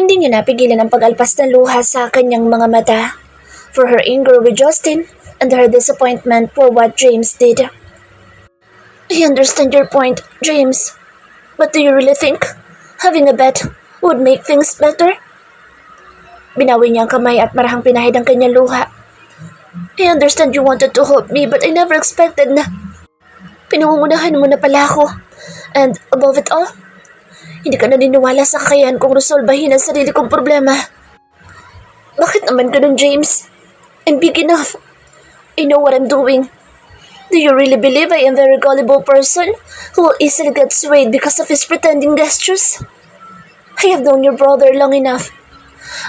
Hindi niya napigilan ang pag-alpas ng luha sa kanyang mga mata for her anger with Justin and her disappointment for what James did. I understand your point, James. But do you really think having a bet would make things better? Binawi niya ang kamay at marahang pinahid ang kanyang luha. I understand you wanted to help me but I never expected na pinangungunahan mo na pala ako. And above it all, hindi ka naniniwala sa kakayahan kong resolbahin ang sarili kong problema. Bakit naman ganun, James? I'm big enough. I know what I'm doing. Do you really believe I am a very gullible person who will easily get swayed because of his pretending gestures? I have known your brother long enough.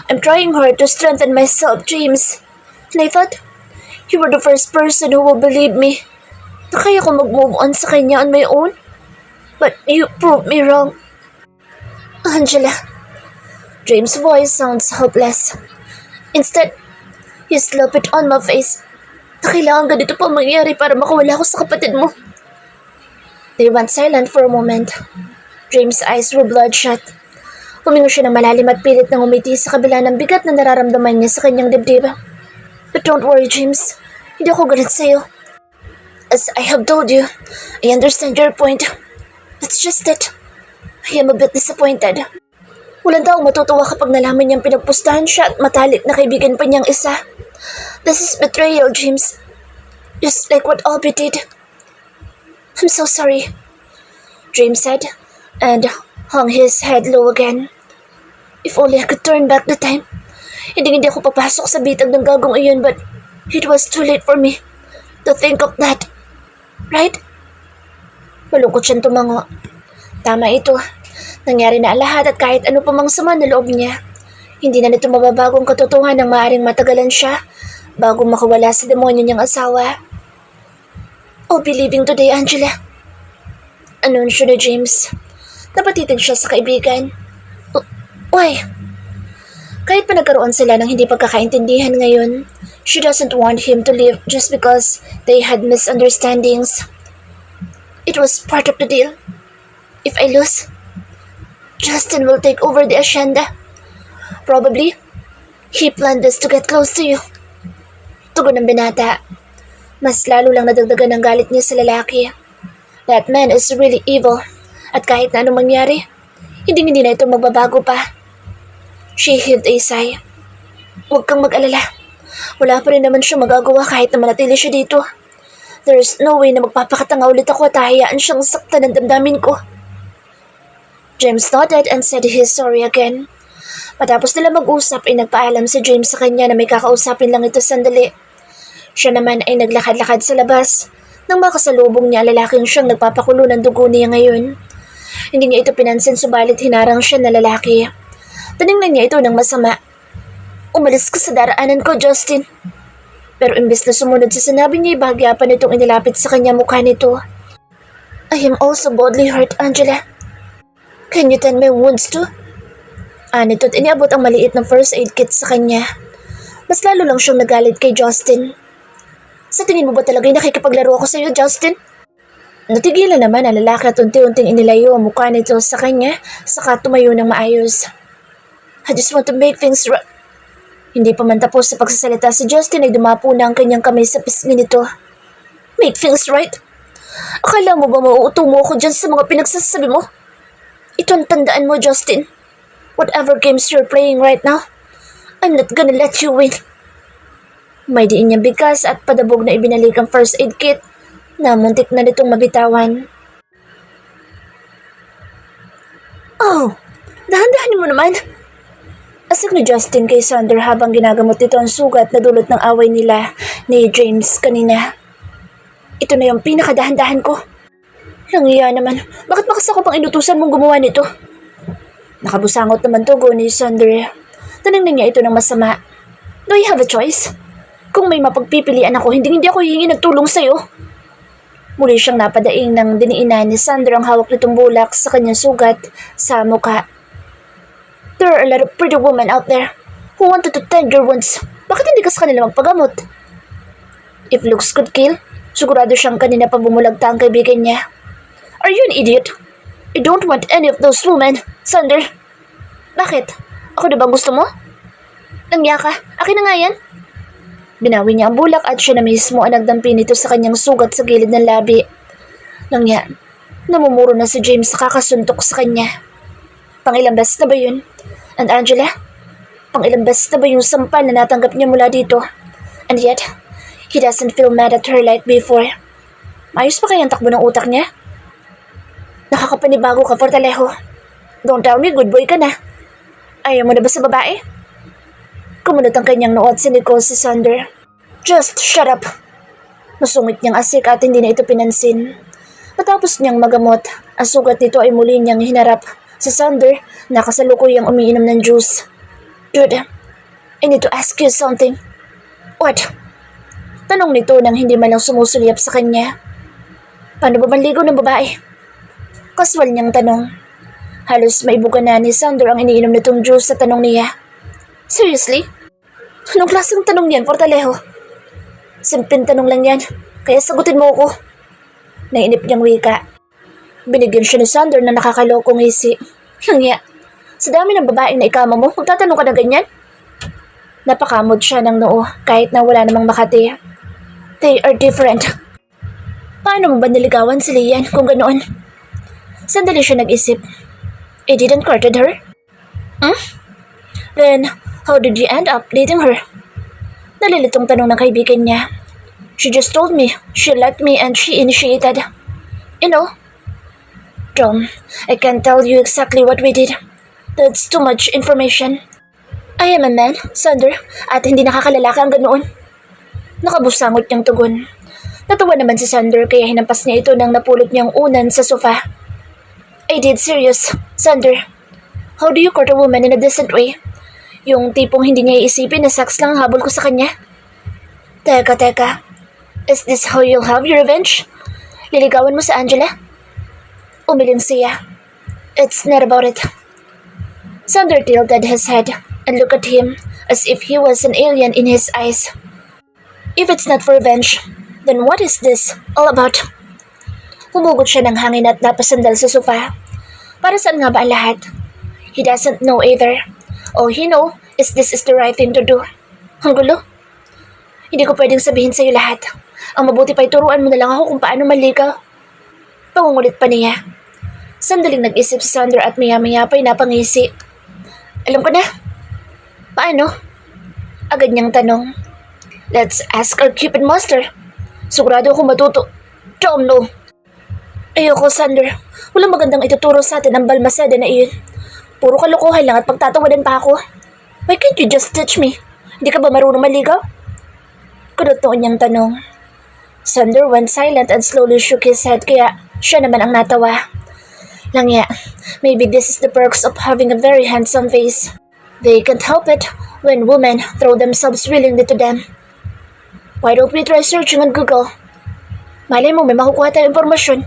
I'm trying hard to strengthen myself, James. And I thought you were the first person who will believe me na kaya ko mag-move on sa kanya on my own. But you proved me wrong. Angela. James' voice sounds hopeless. Instead, you slap it on my face na kailangan ganito pa mangyari para makawala ko sa kapatid mo. They went silent for a moment. James' eyes were bloodshot. Humingo siya ng malalim at pilit nang umiti sa kabila ng bigat na nararamdaman niya sa kanyang dibdib. But don't worry, James. Hindi ako galit sa'yo. As I have told you, I understand your point. It's just that I am a bit disappointed. Walang taong matutuwa kapag nalaman niyang pinagpustahan siya at matalik na kaibigan pa niyang isa. This is betrayal, James. Just like what Albie did. I'm so sorry, James said, and hung his head low again. If only I could turn back the time. Hindi ako papasok sa bitag ng gagong iyon, but it was too late for me to think of that. Right? Malungkot siyang tumango. Tama ito. Nangyari na ang lahat at kahit ano pa mang sama na loob niya. Hindi na nito mababagong katotohanan ng maaaring matagalan siya bago makawala sa demonyo niyang asawa. I'll be leaving today, Angela. Anunsyo ni James. Napatitig siya sa kaibigan. Why? Kahit pa nagkaroon sila ng hindi pagkakaintindihan ngayon, she doesn't want him to leave just because they had misunderstandings. It was part of the deal. If I lose, Justin will take over the agenda. Probably, he planned this to get close to you. Tugon ng binata. Mas lalo lang nadagdagan ang galit niya sa lalaki. That man is really evil. At kahit na anong mangyari, hindi na ito magbabago pa. She heaved a sigh. Huwag kang mag-alala. Wala pa rin naman siya magagawa kahit na manatili siya dito. There is no way na magpapakatanga ulit ako at hahayaan siyang saktan ng damdamin ko. James nodded and said his sorry again. Matapos nila mag-usap ay nagpaalam si James sa kanya na may kakausapin lang ito sandali. Siya naman ay naglakad-lakad sa labas nang makasalubong niya ang lalaking siyang nagpapakulo ng dugo niya ngayon. Hindi niya ito pinansin subalit hinarang siya na lalaki. Tiningnan niya ito ng masama. Umalis ka sa daraanan ko, Justin. Pero imbes na sumunod sa sinabi niya, bahagya pa nitong inilapit sa kanya mukha nito. I am also badly hurt, Angela. Can you tend my wounds too? Nito't iniabot ang maliit ng first aid kit sa kanya. Mas lalo lang siyang nagalit kay Justin. Sa tingin mo ba talaga'y nakikipaglaro ako sa iyo, Justin? Natigilan naman ang lalaki at unti-unting inilayo ang mukha nito sa kanya, saka tumayo ng maayos. I just want to make things right. Hindi pa man tapos sa pagsasalita si Justin ay dumapo na ang kanyang kamay sa pisngi nito. Make things right? Akala mo ba mauuto mo ako dyan sa mga pinagsasabi mo? Ito ang tandaan mo, Justin. Whatever games you're playing right now, I'm not gonna let you win. May diin niyang bigkas at padabog na ibinalik ang first aid kit na muntik na nitong mabitawan. Oh, dahan-dahanin mo naman. Asik ni Justin kay Sander habang ginagamot nito ang sugat na dulot ng away nila ni James kanina. Ito na yung pinakadahan-dahan ko. Langiya naman, bakit makas ako pang inutusan mong gumawa nito? Nakabusangot naman tugo ni Sander. Tinignan niya ito ng masama. Do I have a choice? Kung may mapagpipilian ako, hindi ako hihingi ng tulong sa'yo. Muli siyang napadaing ng diniinan ni Sander ang hawak nitong bulak sa kanyang sugat sa mukha. There are a lot of pretty women out there who wanted to tend your wounds. Bakit hindi ka sa kanila magpagamot? If looks could kill, sigurado siyang kanina pa bumulagta ang kaibigan niya. Are you an idiot? I don't want any of those women, Sander. Bakit? Ako na bang gusto mo? Langya ka, akin na nga yan. Binawi niya ang bulak at siya na mismo ang nagdampi nito sa kanyang sugat sa gilid ng labi. Langya, namumuro na si James sa kakasuntok sa kanya. Pangilang beses na ba yun? And Angela? Pangilang beses na ba yung sampal na natanggap niya mula dito? And yet, he doesn't feel mad at her like before. Maayos pa kaya ang takbo ng utak niya? Nakakapanibago ka, Fortalejo. Don't tell me good boy ka na. Ayaw mo na ba sa babae? Kumunot ang kanyang noo at sinikol si Sander. Just shut up! Masungit niyang asik at hindi na ito pinansin. Matapos niyang magamot, ang sugat nito ay muli niyang hinarap si Sander na kasalukuyang umiinom ng juice. Dude, I need to ask you something. What? Tanong nito nang hindi man lang sumusulyap sa kanya. Paano ba manligaw ng babae? Kaswal niyang tanong. Halos maibuga na ni Sander ang iniinom nitong juice sa tanong niya. Seriously? Anong klaseng tanong yan, Fortalejo? Simpleng tanong lang yan, kaya sagutin mo ako. Nainip niyang wika. Binigyan siya ni Sander na nakakalokong ngisi. Langya, sa dami ng babaeng na ikama mo, magtatanong ka na ganyan? Napakamod siya ng noo kahit na wala namang makati. They are different. Paano mo ba niligawan si Lian kung ganoon? Sandali siya nag-isip. I didn't courted her? Then, how did you end up dating her? Nalilitong tanong ng kaibigan niya. She just told me she liked me and she initiated. You know? Tom, I can't tell you exactly what we did. That's too much information. I am a man, Sander, at hindi nakakalalaki ang ganoon. Nakabusangot niyang tugon. Natawa naman si Sander kaya hinampas niya ito nang napulot niyang unan sa sofa. I did serious, Sander. How do you court a woman in a decent way? Yung tipong hindi niya iisipin na sex lang ang habol ko sa kanya. Teka. Is this how you'll have your revenge? Liligawan mo sa Angela? Umiling siya. It's not about it. Sander tilted his head and looked at him as if he was an alien in his eyes. If it's not for revenge, then what is this all about? Humugot siya ng hangin at napasandal sa sofa. Para saan nga ba ang lahat? He doesn't know either. All he know is this is the right thing to do. Ang gulo. Hindi ko pwedeng sabihin sa'yo lahat. Ang mabuti pa ituruan mo na lang ako kung paano maligaw. Pangungulit pa niya. Sandaling nag-isip si Sander at maya-maya pa'y napangisi. Alam ko na. Paano? Agad niyang tanong. Let's ask our Cupid Master. Sigurado akong matuto. Tom, no. Ayoko, Sander. Walang magandang ituturo sa atin ang balmaseda na iyon. Puro kalokohan lang at pagtatawanan pa ako. Why can't you just teach me? Hindi ka ba marunong maligaw? Kunot noon niyang tanong. Sander went silent and slowly shook his head kaya siya naman ang natawa. Langya, maybe this is the perks of having a very handsome face. They can't help it when women throw themselves willingly to them. Why don't we try searching on Google? Malay mo may makukuha tayong impormasyon.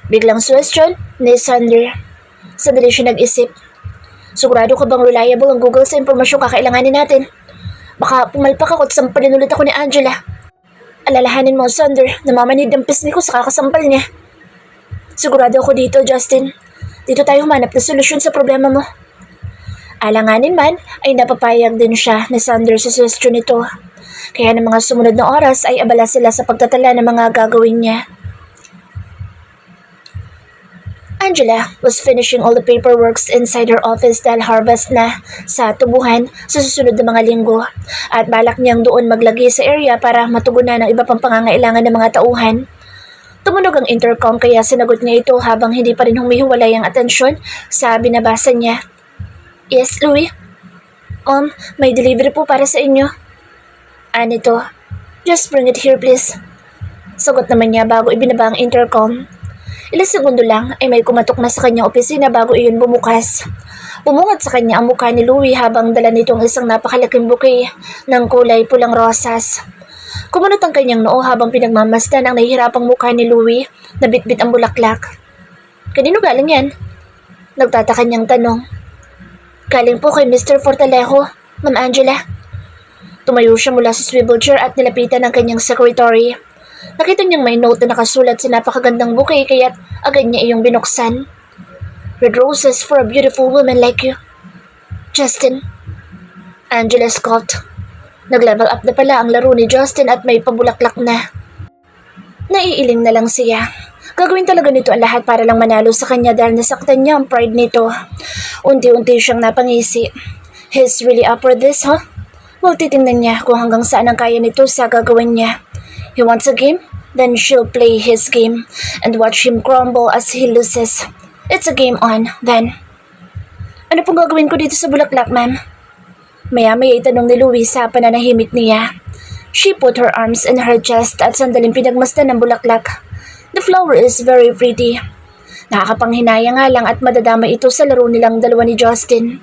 Biglang suwestyon ni Sander. Sandali siya nag-isip. Sigurado ka bang reliable ang Google sa impormasyong kakailanganin natin? Baka pumalpak ako at sampalin ulit ako ni Angela. Alalahanin mo, Sander, namamanid ang pisngi ko sa kakasampal niya. Sigurado ako dito, Justin. Dito tayo humanap ng solusyon sa problema mo. Alanganin man, ay napapayag din siya ni Sander sa suggestion nito. Kaya ng mga sumunod na oras ay abala sila sa pagtatala ng mga gagawin niya. Angela was finishing all the paperworks inside her office dahil harvest na sa tubuhan sa susunod na mga linggo at balak niyang doon maglagay sa area para matugunan ang iba pang pangangailangan ng mga tauhan. Tumunog ang intercom kaya sinagot niya ito habang hindi pa rin humihiwalay ang atensyon sa binabasa niya. Yes, Louie? May delivery po para sa inyo. Anito, just bring it here please. Sagot naman niya bago ibinaba ang intercom. Ilang segundo lang ay may kumatok na sa kanyang opisina bago iyon bumukas. Bumungad sa kanya ang mukha ni Louie habang dala nitong isang napakalaking bouquet ng kulay pulang rosas. Kumunot ang kanyang noo habang pinagmamasdan ang nahihirapang mukha ni Louie na bitbit ang bulaklak. Kanino galing yan? Nagtataka niyang tanong. Galing po kay Mr. Fortalejo, Ma'am Angela. Tumayo siya mula sa swivel chair at nilapitan ng kanyang secretary. Nakita niyang may note na nakasulat sa napakagandang bouquet kaya't agad niya iyong binuksan. Red roses for a beautiful woman like you. Justin. Angela scoffed. Nag-level up na pala ang laro ni Justin at may pabulaklak na. Naiiling na lang siya. Gagawin talaga nito ang lahat para lang manalo sa kanya dahil nasaktan niya ang pride nito. Unti-unti siyang napangisi. He's really up for this, huh? Well, titingnan niya kung hanggang saan ang kaya nito sa gagawin niya. He wants a game? Then she'll play his game and watch him crumble as he loses. It's a game on, then. Ano pong gagawin ko dito sa bulaklak, ma'am? Maya-maya itanong ni Louie sa pananahimik niya. She put her arms in her chest at sandaling pinagmasdan ng bulaklak. The flower is very pretty. Nakakapanghinaya nga lang at madadamay ito sa laro nilang dalawa ni Justin.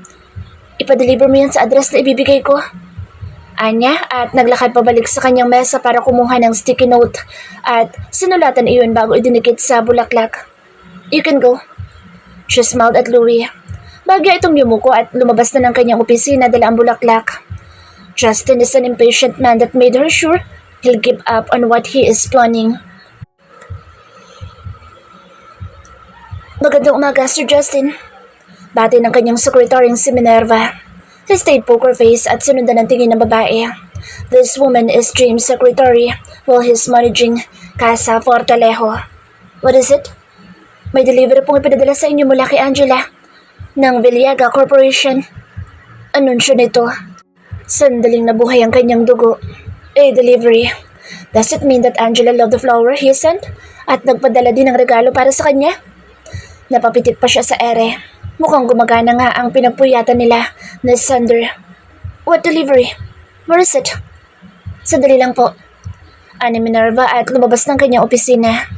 Ipa-deliver mo yan sa address na ibibigay ko. Anya at naglakad pabalik sa kanyang mesa para kumuha ng sticky note at sinulatan iyon bago idinikit sa bulaklak. You can go. She smiled at Louie. Bagya itong yumuko at lumabas na ng kanyang opisina dala ang bulaklak. Justin is an impatient man that made her sure he'll give up on what he is planning. Magandang umaga, Sir Justin. Bati ng kanyang sekretaryong si Minerva. He stayed poker face at sinundan ng tingin ng babae. This woman is James' secretary while he's managing Casa Fortalejo. What is it? May delivery pong ipinadala sa inyo mula kay Angela ng Villaga Corporation. Anunsyo nito. Sandaling nabuhay ang kanyang dugo. A delivery. Does it mean that Angela loved the flower he sent at nagpadala din ng regalo para sa kanya? Napapitit pa siya sa ere. Mukhang gumagana nga ang pinagpuyatan nila na Sander. What delivery? Where is it? Sandali lang po. Ani Minerva at lumabas ng kanyang opisina.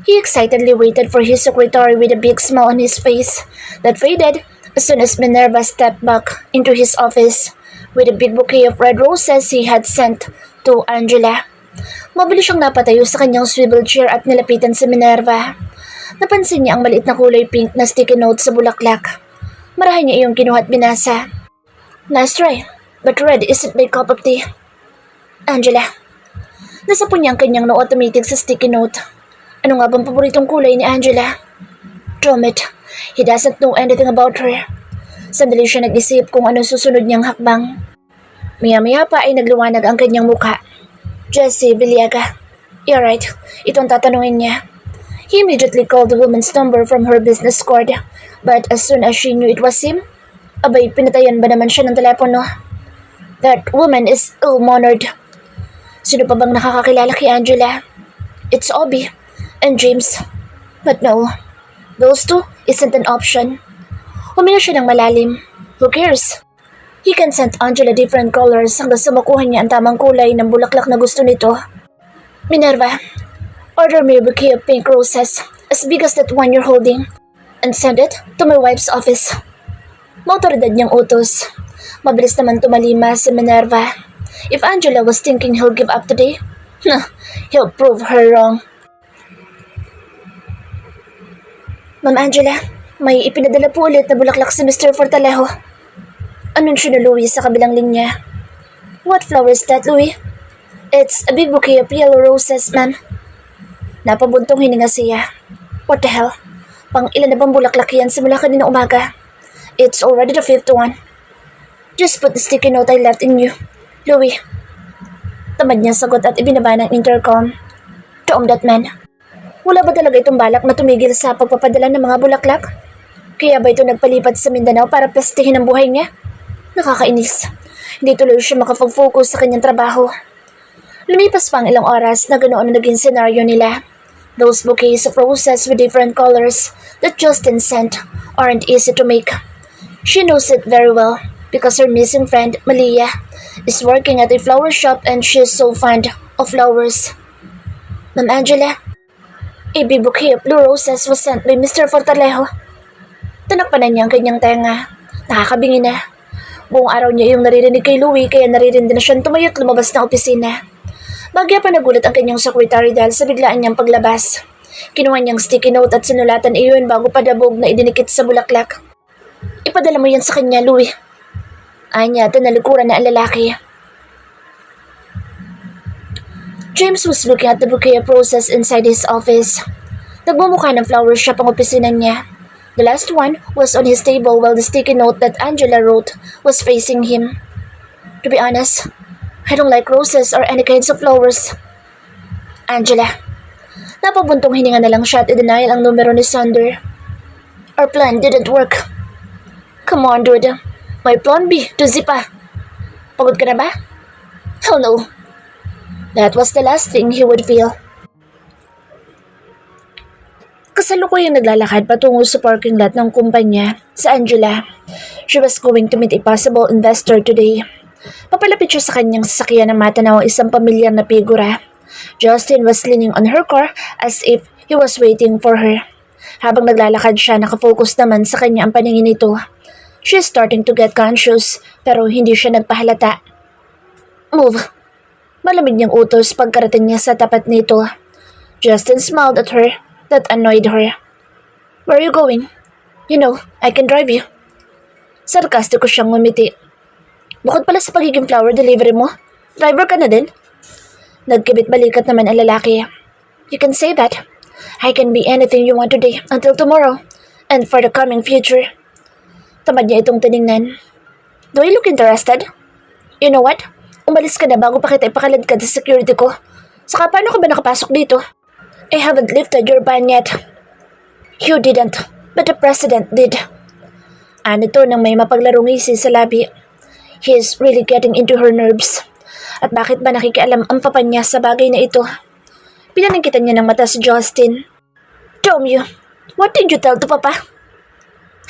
He excitedly waited for his secretary with a big smile on his face that faded as soon as Minerva stepped back into his office with a big bouquet of red roses he had sent to Angela. Mabilis siyang napatayo sa kanyang swivel chair at nilapitan si Minerva. Napansin niya ang maliit na kulay pink na sticky note sa bulaklak. Marahan niya iyong kinuha at binasa. Nice try, but red isn't my cup of tea. Angela. Nasapon niya ang kanyang noo at tumitig sa sticky note. Ano nga bang paboritong kulay ni Angela? Damn it, he doesn't know anything about her. Sandali siya nag-isip kung anong susunod niyang hakbang. Maya-maya pa ay nagluwanag ang kanyang mukha. Jessie Villaga. You're right, ito ang tatanungin niya. He immediately called the woman's number from her business card, but as soon as she knew it was him, abay pinatayan ba naman siya ng telepono? That woman is ill-mannered. Sino pa bang nakakakilala kay Angela? It's Obi and James. But no, those two isn't an option. Huminga siya ng malalim. Who cares? He can send Angela different colors hanggang sa makuha niya ang tamang kulay ng bulaklak na gusto nito. Minerva, order me a bouquet of pink roses as big as that one you're holding and send it to my wife's office. Mautoridad niyang utos. Mabilis naman tumalima si Minerva. If Angela was thinking he'll give up today, he'll prove her wrong. Ma'am Angela, may ipinadala po ulit na bulaklak si Mr. Fortalejo. Anunsyo na Louie sa kabilang linya. What flower is that, Louie? It's a big bouquet of yellow roses, ma'am. Napabuntong hininga siya. What the hell? Pang ilan na bang bulaklak yan simula kanina umaga? It's already the fifth one. Just put the sticky note I left in you, Louie. Tamad niya sagot at ibinaba ng intercom. Toom that man. Wala ba talaga itong balak na tumigil sa pagpapadala ng mga bulaklak? Kaya ba ito nagpalipat sa Mindanao para pestihin ang buhay niya? Nakakainis. Hindi tuloy siya makapag-focus sa kanyang trabaho. Lumipas pa ang ilang oras na ganoon ang naging senaryo nila. Those bouquets of roses with different colors that Justin sent aren't easy to make. She knows it very well because her missing friend, Malia, is working at a flower shop and she's so fond of flowers. Ma'am Angela, a big bouquet of blue roses was sent by Mr. Fortalejo. Tinakpan na niya ang kanyang tenga. Nakakabingi na. Buong araw niya yung naririnig kay Louie kaya naririndi na siyang tumayo at lumabas ng opisina. Bagya pa nagulat ang kanyang secretary dahil sa biglaan niyang paglabas. Kinuha niyang sticky note at sinulatan iyon bago padabog na idinikit sa bulaklak. Ipadala mo yan sa kanya, Louie. Anya, tinalikuran na ang lalaki. James was looking at the bouquet of roses inside his office. Nagmumukha ng flower shop ang opisina niya. The last one was on his table while the sticky note that Angela wrote was facing him. To be honest, I don't like roses or any kinds of flowers. Angela. Napabuntong hininga na lang siya at i-denial ang numero ni Sander. Our plan didn't work. Come on, dude. May plan B to zipa. Pagod ka na ba? Hell no. That was the last thing he would feel. Kasalukuyang naglalakad patungo sa parking lot ng kumpanya sa Angela. She was going to meet a possible investor today. Papalapit siya sa kanyang sasakyan ng matanaw ang isang pamilyar na figura. Justin was leaning on her car as if he was waiting for her. Habang naglalakad siya, nakafocus naman sa kanya ang paningin nito. She is starting to get conscious pero hindi siya nagpahalata. Move. Malamig niyang utos pagkarating niya sa tapat nito. Justin smiled at her. That annoyed her. Where are you going? You know, I can drive you. Sarkastiko siyang ngumiti. Bukod pala sa pagiging flower delivery mo, driver ka na din? Nagkibit balikat naman ang lalaki. You can say that. I can be anything you want today until tomorrow and for the coming future. Tamad niya itong tiningnan. Do you look interested? You know what? Umalis ka na bago pa kita ipakaladkad sa security ko. Saka paano ka ba nakapasok dito? I haven't lifted your ban yet. You didn't, but the president did. Anito nang may mapaglarong ngisi sa labi. He is really getting into her nerves. At bakit ba nakikialam ang papa niya sa bagay na ito? Pinaningkitan niya ng mata si Justin. Damn you! What did you tell to papa?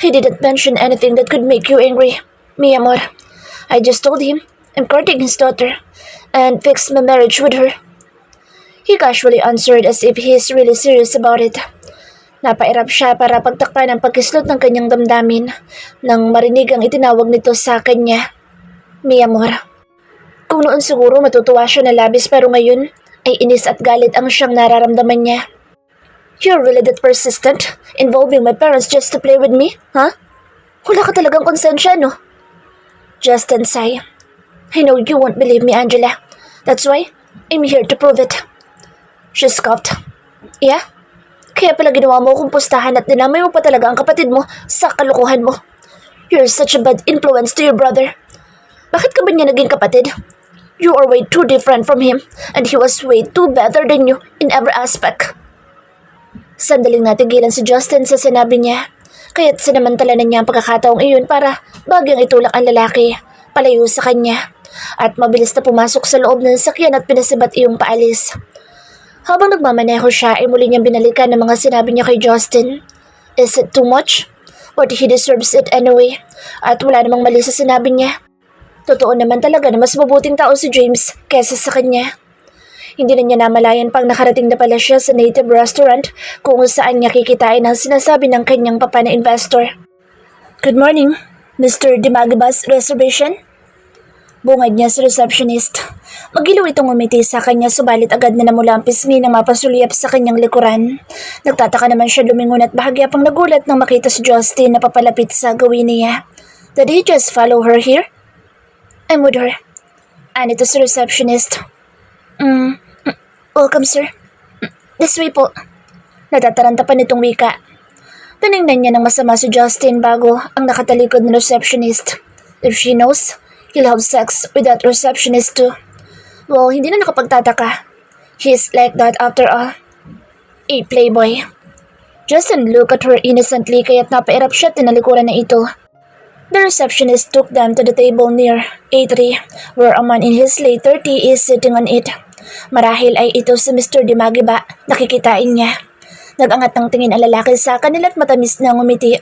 He didn't mention anything that could make you angry, mi amor. I just told him I'm courting his daughter and fixed my marriage with her. He casually answered as if he is really serious about it. Napairap siya para pagtakpan ang pagkislot ng kanyang damdamin nang marinig ang itinawag nito sa kanya. Mi amor. Kung noon siguro matutuwa siya na labis pero ngayon ay inis at galit ang siyang nararamdaman niya. You're really that persistent, involving my parents just to play with me, huh? Wala ka talagang konsensya, no? Justin sighed. I know you won't believe me, Angela. That's why I'm here to prove it. She scoffed. Yeah? Kaya pala ginawa mo akong pustahan at dinamay mo pa talaga ang kapatid mo sa kalokohan mo. You're such a bad influence to your brother. Bakit ka ba niya naging kapatid? You are way too different from him and he was way too better than you in every aspect. Sandaling natigilan si Justin sa sinabi niya, kaya't sinamantala na niya ang pagkakataong iyon para bagyang itulak ang lalaki, palayo sa kanya, at mabilis na pumasok sa loob ng sakyan at pinasibat iyong paalis. Habang nagmamaneho siya ay muli niyang binalikan ng mga sinabi niya kay Justin. Is it too much? But he deserves it anyway, at wala namang mali sa sinabi niya. Totoo naman talaga na mas mabuting tao si James kesa sa kanya. Hindi na niya namalayan pang nakarating na pala siya sa native restaurant kung saan niya kikitain ang sinasabi ng kanyang papa na investor. Good morning, Mr. Dimagabas Reservation? Bungad niya sa receptionist. Magiliw itong umiti sa kanya subalit agad na namula ang pisngi ng mapasulyap sa kanyang likuran. Nagtataka naman siya lumingon at bahagya pang nagulat nang makita si Justin na papalapit sa gawin niya. Did he just follow her here? I'm with her. Anito sa receptionist. Welcome, sir. This way po. Natataranta pa nitong wika. Tinignan niya ng masama si Justin bago ang nakatalikod na receptionist. If she knows, he'll have sex with that receptionist too. Well, hindi na nakapagtataka. He's like that after all. A playboy. Justin looked at her innocently kaya't napairap siya at tinalikuran na ito. The receptionist took them to the table near A3 where a man in his late 30s is sitting on it. Marahil ay ito si Mr. Dimagiba, nakikitain niya. Nag-angat ng tingin ang lalaki sa kanila at matamis na ngumiti.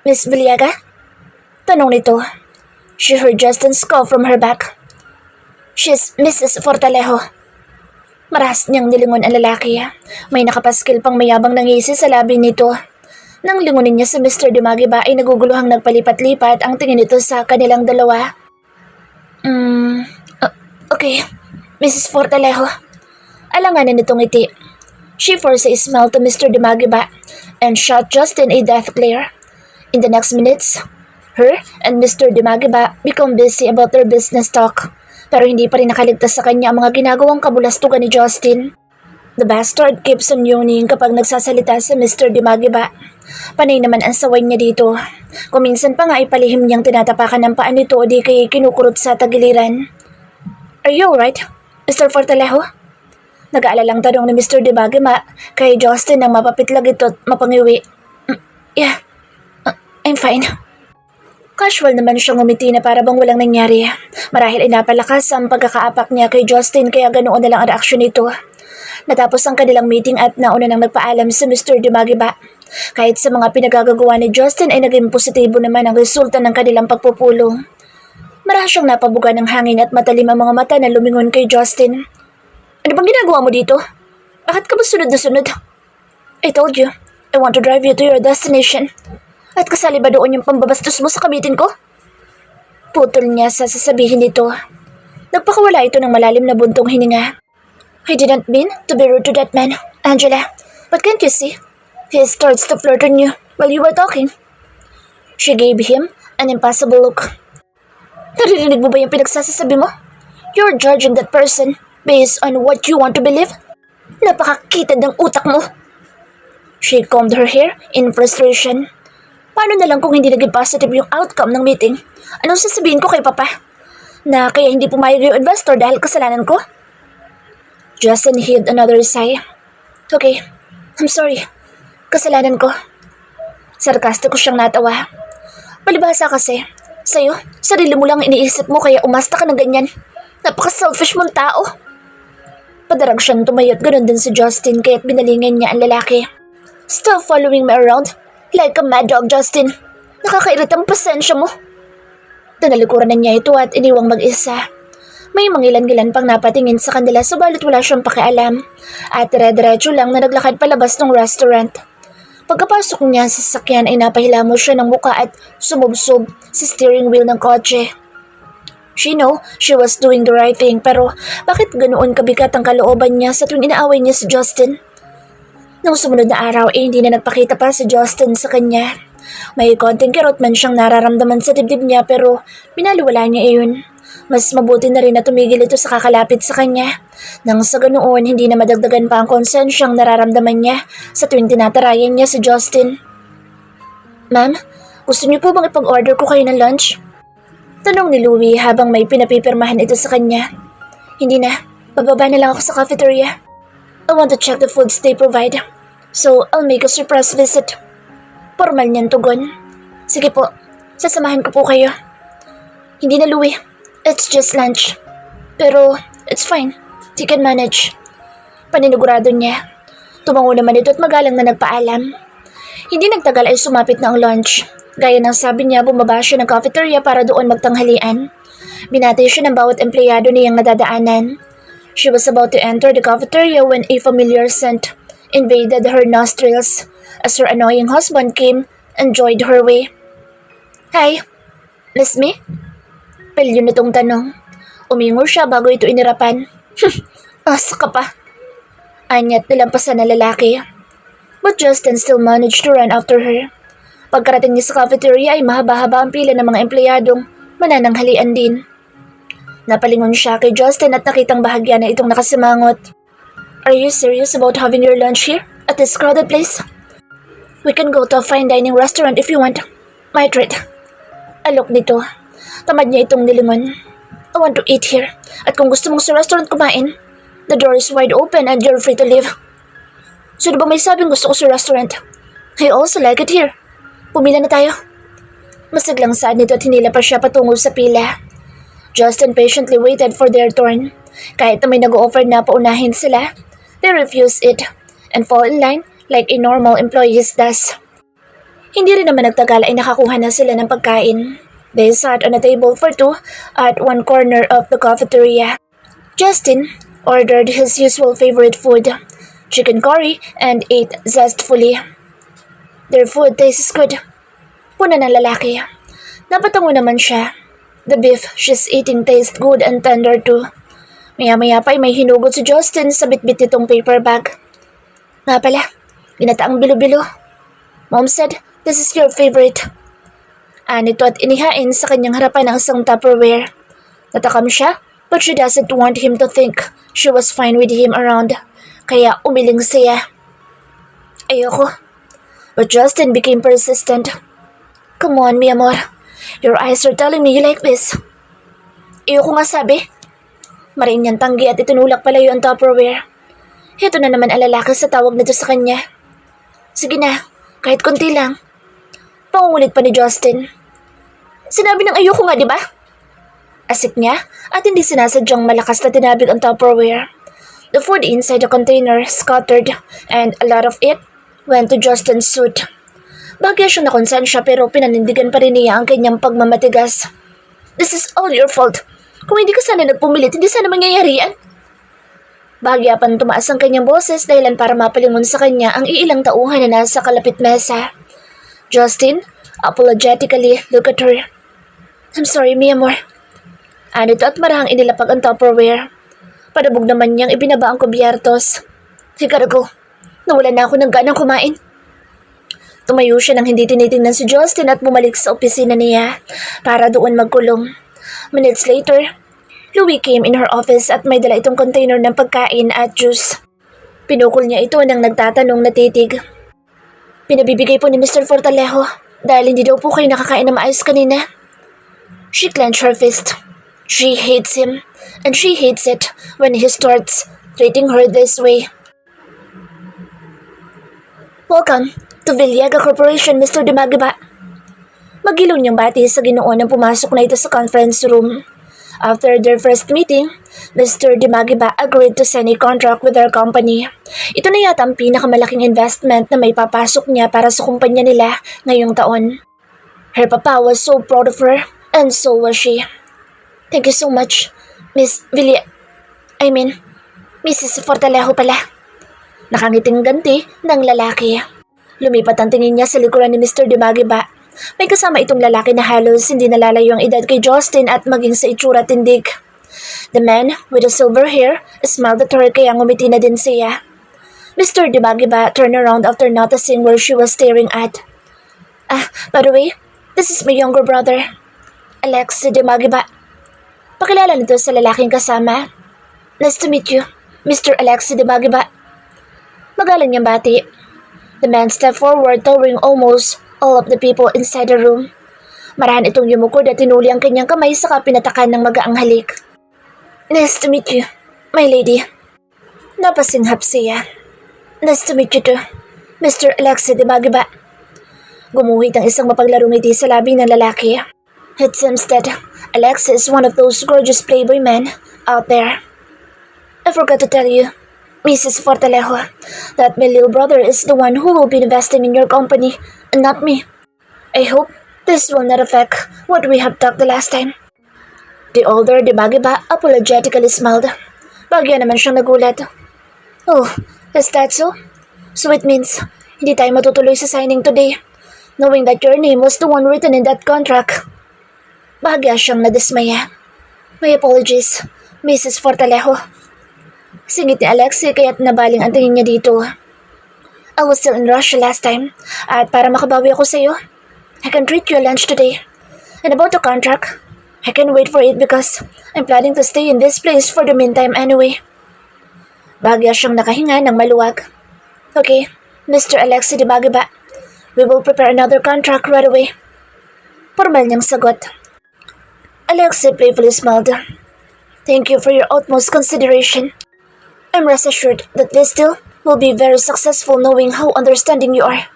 Miss Viliaga? Tanong nito. She heard Justin's call from her back. She's Mrs. Fortalejo. Marahas niyang nilingon ang lalaki. May nakapaskil pang mayabang nangisi sa labi nito. Nang lingunin niya si Mr. Dimagiba ay naguguluhang nagpalipat-lipat ang tingin nito sa kanilang dalawa. Okay, Mrs. Fortalejo. Alanganan nitong ngiti. She forced a smile to Mr. Dimagiba and shot Justin a death glare. In the next minutes, her and Mr. Dimagiba become busy about their business talk. Pero hindi pa rin nakaligtas sa kanya ang mga ginagawang kabulastugan ni Justin. The bastard keeps on yawning kapag nagsasalita si Mr. Dimagiba. Panay naman ang saway niya dito. Kuminsan pa nga ay palihim niyang tinatapakan ng paa nito o di kay kinukurot sa tagiliran. Are you alright, Mr. Fortalejo? Nag-aalalang tanong ni Mr. Dimagiba kay Justin nang mapapitlag ito at mapangiwi. Yeah, I'm fine. Casual naman siyang umiti na para bang walang nangyari. Marahil ay napalakas ang pagkakaapak niya kay Justin kaya ganoon na lang ang reaksyon nito. Natapos ang kanilang meeting at nauna nang nagpaalam si Mr. Dimagiba. Kahit sa mga pinagagagawa ni Justin ay naging positibo naman ang resulta ng kanilang pagpupulong. Marahil siyang napabuga ng hangin at matalim ang mga mata na lumingon kay Justin. Ano bang ginagawa mo dito? Bakit ka ba sunod na sunod? I told you, I want to drive you to your destination. At kasali ba doon yung pambabastos mo sa kamitin ko? Putol niya sa sasabihin nito. Nagpakawala ito ng malalim na buntong hininga. I didn't mean to be rude to that man, Angela. But can't you see? He starts to flirt on you while you were talking. She gave him an impossible look. Naririnig mo ba yung pinagsasasabi mo? You're judging that person based on what you want to believe? Napakakitad ng utak mo. She combed her hair in frustration. Paano na lang kung hindi naging positive yung outcome ng meeting? Anong sasabihin ko kay Papa? Na kaya hindi pumayag yung investor dahil kasalanan ko? Justin heaved another sigh. Okay, I'm sorry. Kasalanan ko. Sarkastiko siyang natawa. Palibhasa kasi, sa'yo, sarili mo lang iniisip mo kaya umasta ka ng ganyan. Napaka-selfish mong tao. Padarag siyang tumayot, ganun din si Justin kaya't binalingan niya ang lalaki. Stop following me around like a mad dog, Justin. Nakakairit ang pasensya mo. Tinalikuran na niya ito at iniwang mag-isa. May mangilan-gilan pang napatingin sa kanila subalit wala siyang pakialam at dire-diretso lang na naglakad palabas ng restaurant. Pagkapasok niya sa sasakyan ay napahilamos siya ng muka at sumubsob sa steering wheel ng kotse. She know she was doing the right thing pero bakit ganoon kabigat ang kalooban niya sa tuwing inaaway niya si Justin? Nang sumunod na araw ay hindi na nagpakita pa si Justin sa kanya. May konting kirot man siyang nararamdaman sa dibdib niya pero binaliwala niya iyon. Mas mabuti na rin na tumigil ito sa kakalapit sa kanya. Nang sa ganoon, hindi na madagdagan pa ang konsensyang nararamdaman niya sa tuwing tinatarayan niya si Justin. Ma'am, gusto niyo po bang ipag-order ko kayo ng lunch? Tanong ni Louie habang may pinapipirmahan ito sa kanya. Hindi na, bababa na lang ako sa cafeteria. I want to check the foods they provide. So, I'll make a surprise visit. Formal niyang tugon. Sige po, sasamahan ko po kayo. Hindi na, Louie. It's just lunch. Pero, it's fine. You can manage. Paninigurado niya. Tumango naman ito at magalang na nagpaalam. Hindi nagtagal ay sumapit na ang lunch. Gaya ng sabi niya, bumaba siya ng cafeteria para doon magtanghalian. Binati siya ng bawat empleyado niyang nadadaanan. She was about to enter the cafeteria when a familiar scent invaded her nostrils as her annoying husband came and joined her way. Hi, miss me? Pelyo nitong tanong. Umingo siya bago ito inirapan. Asa ka pa? Anyat nilampasan na lalaki. But Justin still managed to run after her. Pagkarating niya sa cafeteria ay mahaba-haba ang pila ng mga empleyadong manananghalian din. Napalingon siya kay Justin at nakitang bahagya na itong nakasimangot. Are you serious about having your lunch here at this crowded place? We can go to a fine dining restaurant if you want. My treat. Alok nito. Tamad niya itong nilingon. I want to eat here. At kung gusto mong sa restaurant kumain, the door is wide open and you're free to leave. Sino ba may sabing gusto ko sa restaurant? I also like it here. Pumila na tayo. Masiglang saad nito at hinila pa siya patungo sa pila. Justin patiently waited for their turn. Kahit na may nag-offer na paunahin sila, they refused it and fall in line like a normal employee does. Hindi rin naman nagtagal ay nakakuha na sila ng pagkain. They sat on a table for two at one corner of the cafeteria. Justin ordered his usual favorite food, chicken curry, and ate zestfully. Their food tastes good. Puna ng lalaki. Napatungo naman siya. The beef she's eating tastes good and tender too. Maya-maya pa ay may hinugot si Justin sa bitbit nitong paper bag. Nga pala, ginataang bilo-bilo. Mom said, this is your favorite. Anito at inihain sa kanyang harapan ang isang Tupperware. Natakam siya, but she doesn't want him to think she was fine with him around. kaya umiling siya. Ayoko. But Justin became persistent. Come on, mi amor. Your eyes are telling me you like this. Ayoko nga sabi. Mariin niyang tanggi at itinulak palayo ang Tupperware. Ito na naman ang lalaki sa tawag nito sa kanya. Sige na, kahit konti lang. Pangungulit pa ni Justin. Sinabi ng ayoko nga, di ba? Asik niya at hindi sinasadyang malakas na tinabig ang Tupperware. The food inside the container scattered and a lot of it went to Justin's suit. Bagay siyang nakonsensya pero pinanindigan pa rin niya ang kanyang pagmamatigas. This is all your fault. Kung hindi ka sana nagpumilit, hindi sana mangyayari yan. Bahagya pa tumaas ang kanyang boses dahilan para mapalingon sa kanya ang iilang tauhan na nasa kalapit mesa. Justin apologetically looked at her. I'm sorry, mi amor. Anito at marahang inilapag ang Tupperware. Padabog naman niyang ibinaba ang kubyertos. I gotta go. Nawala na ako ng ganang kumain. Tumayo siya nang hindi tinitingnan si Justin at bumalik sa opisina niya para doon magkulong. Minutes later, Louie came in her office at may dala itong container ng pagkain at juice. Pinukol niya ito nang nagtatanong na titig. Pinabibigay po ni Mr. Fortalejo dahil hindi daw po kayo nakakain na maayos kanina. She clenched her fist. She hates him and she hates it when he starts treating her this way. Welcome to Villaga Corporation, Mr. Dimagiba. Magilong niyang bati sa Ginoo nang pumasok na ito sa conference room. After their first meeting, Mr. Dimagiba agreed to sign a contract with our company. Ito na yata ang pinakamalaking investment na may papasok niya para sa kumpanya nila ngayong taon. Her papa was so proud of her, and so was she. Thank you so much, Mrs. Fortalejo pala. Nakangiting ganti ng lalaki. Lumipat ang tingin niya sa likuran ni Mr. Dimagiba. May kasama itong lalaki na halos hindi nalalayo ang edad kay Justin at maging sa itsura tindig. The man with the silver hair smiled at her kaya ngumiti na din siya. Mr. Dimagiba turned around after noticing where she was staring at. By the way, this is my younger brother, Alex Dimagiba. Pakilala nito sa lalaking kasama. Nice to meet you, Mr. Alex Dimagiba. Magalang niyang bati. The man stepped forward, towering almost all of the people inside the room. Marahan itong yumukod at tinuli ang kanyang kamay saka pinatakan ng magaang halik. Nice to meet you, my lady. Napasinghap siya. Nice to meet you too, Mr. Alexi Dimagiba. Gumuhit ang isang mapaglarong ngiti sa labi ng lalaki. It seems that Alexi is one of those gorgeous playboy men out there. I forgot to tell you, Mrs. Fortalejo, that my little brother is the one who will be investing in your company and not me. I hope this will not affect what we have talked the last time. The older Dimagiba apologetically smiled. Bagya naman siyang nagulat. Oh, is that so? So it means hindi tayo matutuloy sa signing today, knowing that your name was the one written in that contract. Bagya siyang nadismaya. My apologies, Mrs. Fortalejo. Singit ni Alexi kaya't nabaling ang tingin niya dito. I was still in Russia last time at para makabawi ako sa iyo, I can treat you a lunch today. And about the contract, I can't wait for it because I'm planning to stay in this place for the meantime anyway. Bagya siyang nakahinga ng maluwag. Okay, Mr. Alexi Dimagiba, we will prepare another contract right away. Formal niyang sagot. Alexi playfully smiled. Thank you for your utmost consideration. I'm rest assured that this deal will be very successful knowing how understanding you are.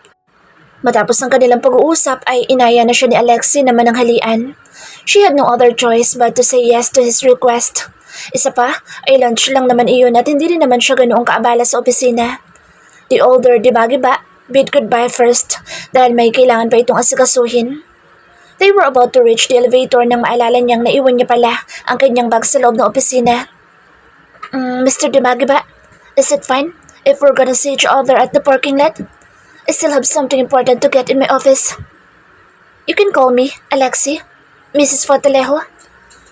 Matapos ang kanilang pag-uusap ay inaya na siya ni Alexi na mananghalian. She had no other choice but to say yes to his request. Isa pa ay lunch lang naman iyon at hindi rin naman siya ganoong kaabala sa opisina. The older Dimagiba bid goodbye first dahil may kailangan pa itong asikasuhin. They were about to reach the elevator nang maalala niyang naiwan niya pala ang kanyang bag sa loob ng opisina. Mr. Dimagiba, is it fine if we're gonna see each other at the parking lot? I still have something important to get in my office. You can call me Alexi, Mrs. Fortalejo.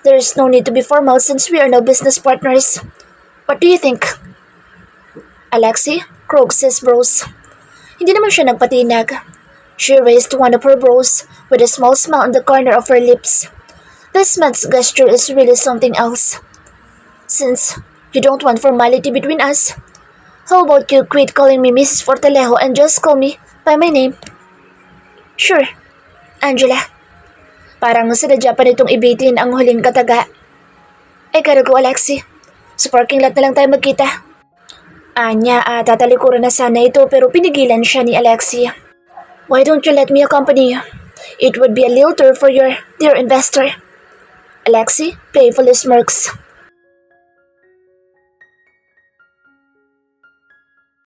There's no need to be formal since we are no business partners. What do you think? Alexi crooked his brows. Hindi naman siya nagpatinag. She raised one of her brows with a small smile on the corner of her lips. This man's gesture is really something else. Since you don't want formality between us, How about you quit calling me Mrs. Fortalejo and just call me by my name? Sure, Angela. Parang sinadya pa nitong ibitin ang huling kataga. I gotta go, Alexi. Sa parking lot na lang tayo magkita. Anya, tatalikuran na sana ito pero pinigilan siya ni Alexi. Why don't you let me accompany you? It would be a little tour for your dear investor. Alexi playfully smirks.